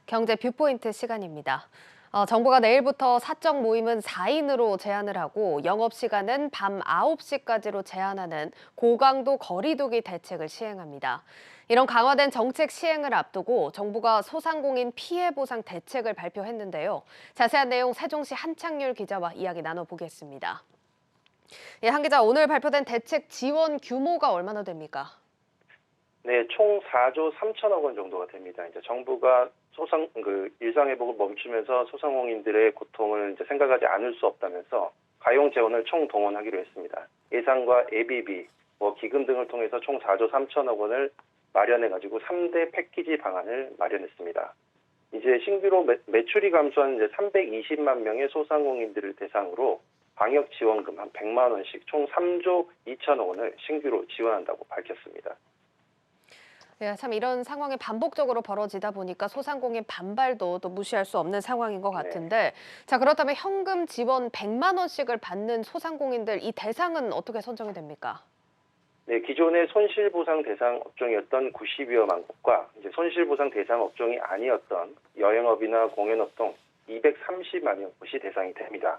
경제 뷰포인트 시간입니다. 정부가 내일부터 사적 모임은 4인으로 제한을 하고 영업시간은 밤 9시까지로 제한하는 고강도 거리두기 대책을 시행합니다. 이런 강화된 정책 시행을 앞두고 정부가 소상공인 피해 보상 대책을 발표했는데요. 자세한 내용 세종시 한창률 기자와 이야기 나눠보겠습니다. 예, 한 기자, 오늘 발표된 대책 지원 규모가 얼마나 됩니까? 네, 총 4조 3천억 원 정도가 됩니다. 이제 정부가 일상회복을 멈추면서 소상공인들의 고통을 이제 생각하지 않을 수 없다면서 가용 재원을 총 동원하기로 했습니다. 예산과 예비비, 기금 등을 통해서 총 4조 3천억 원을 마련해가지고 3대 패키지 방안을 마련했습니다. 이제 신규로 매출이 감소한 이제 320만 명의 소상공인들을 대상으로 방역 지원금 한 100만 원씩 총 3조 2천억 원을 신규로 지원한다고 밝혔습니다. 예, 참 이런 상황이 반복적으로 벌어지다 보니까 소상공인 반발도 또 무시할 수 없는 상황인 것 네. 같은데, 자, 그렇다면 현금 지원 100만 원씩을 받는 소상공인들 이 대상은 어떻게 선정이 됩니까? 네, 기존의 손실보상 대상 업종이었던 90여만 곳과 이제 손실보상 대상 업종이 아니었던 여행업이나 공연업 등 230만여 곳이 대상이 됩니다.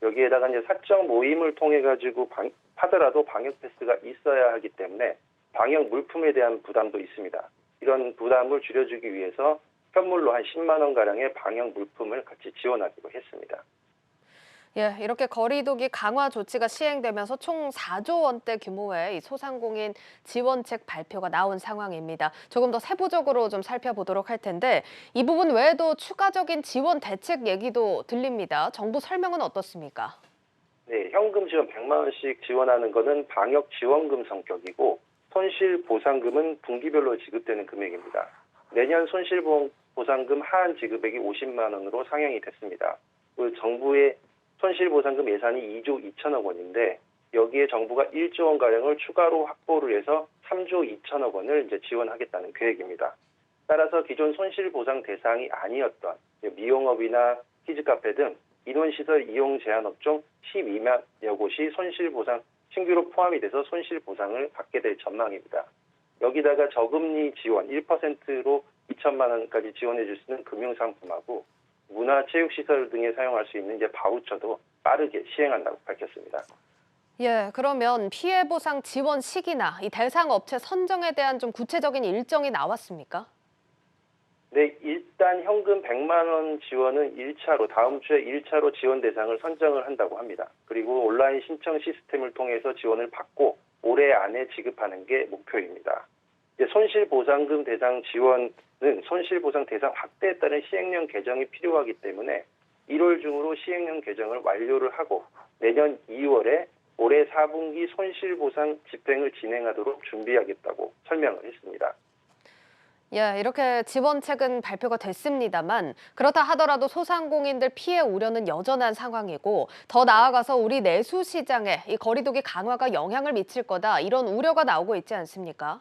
여기에다가 이제 사적 모임을 통해 가지고 하더라도 방역 패스가 있어야 하기 때문에 방역 물품에 대한 부담도 있습니다. 이런 부담을 줄여주기 위해서 현물로 한 10만 원 가량의 방역 물품을 같이 지원하기로 했습니다. 예, 이렇게 거리두기 강화 조치가 시행되면서 총 4조 원대 규모의 이 소상공인 지원책 발표가 나온 상황입니다. 조금 더 세부적으로 좀 살펴보도록 할 텐데, 이 부분 외에도 추가적인 지원 대책 얘기도 들립니다. 정부 설명은 어떻습니까? 네, 현금 지원 100만 원씩 지원하는 것은 방역 지원금 성격이고 손실보상금은 분기별로 지급되는 금액입니다. 내년 손실보상금 하한 지급액이 50만 원으로 상향이 됐습니다. 정부의 손실보상금 예산이 2조 2천억 원인데 여기에 정부가 1조 원가량을 추가로 확보를 해서 3조 2천억 원을 이제 지원하겠다는 계획입니다. 따라서 기존 손실보상 대상이 아니었던 미용업이나 키즈카페 등 인원시설 이용 제한 업종 12만여 곳이 손실보상 신규로 포함이 돼서 손실보상을 받게 될 전망입니다. 여기다가 저금리 지원 1%로 2천만 원까지 지원해 줄 수 있는 금융상품하고 문화체육시설 등에 사용할 수 있는 이제 바우처도 빠르게 시행한다고 밝혔습니다. 예, 그러면 피해 보상 지원 시기나 이 대상 업체 선정에 대한 좀 구체적인 일정이 나왔습니까? 네, 일단 현금 100만 원 지원은 다음 주에 1차로 지원 대상을 선정을 한다고 합니다. 그리고 온라인 신청 시스템을 통해서 지원을 받고 올해 안에 지급하는 게 목표입니다. 이제 손실보상금 대상 지원은 손실보상 대상 확대에 따른 시행령 개정이 필요하기 때문에 1월 중으로 시행령 개정을 완료를 하고 내년 2월에 올해 4분기 손실보상 집행을 진행하도록 준비하겠다고 설명을 했습니다. 예, 이렇게 지원책은 발표가 됐습니다만 그렇다 하더라도 소상공인들 피해 우려는 여전한 상황이고 더 나아가서 우리 내수 시장에 이 거리두기 강화가 영향을 미칠 거다 이런 우려가 나오고 있지 않습니까?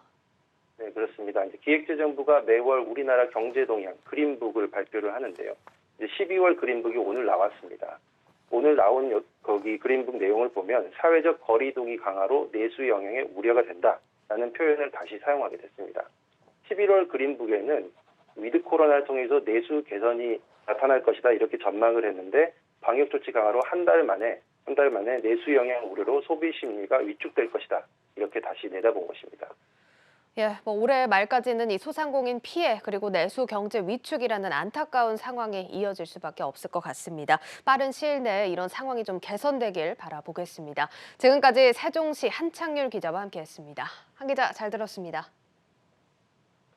네, 그렇습니다. 이제 기획재정부가 매월 우리나라 경제 동향 그린북을 발표를 하는데요. 이제 12월 그린북이 오늘 나왔습니다. 오늘 나온 거기 그린북 내용을 보면 사회적 거리두기 강화로 내수 영향에 우려가 된다라는 표현을 다시 사용하게 됐습니다. 11월 그린북에는 위드 코로나를 통해서 내수 개선이 나타날 것이다 이렇게 전망을 했는데 방역 조치 강화로 한 달 만에 내수 영향 우려로 소비 심리가 위축될 것이다 이렇게 다시 내다본 것입니다. 예, 올해 말까지는 이 소상공인 피해 그리고 내수 경제 위축이라는 안타까운 상황이 이어질 수밖에 없을 것 같습니다. 빠른 시일 내에 이런 상황이 좀 개선되길 바라보겠습니다. 지금까지 세종시 한창률 기자와 함께했습니다. 한 기자 잘 들었습니다.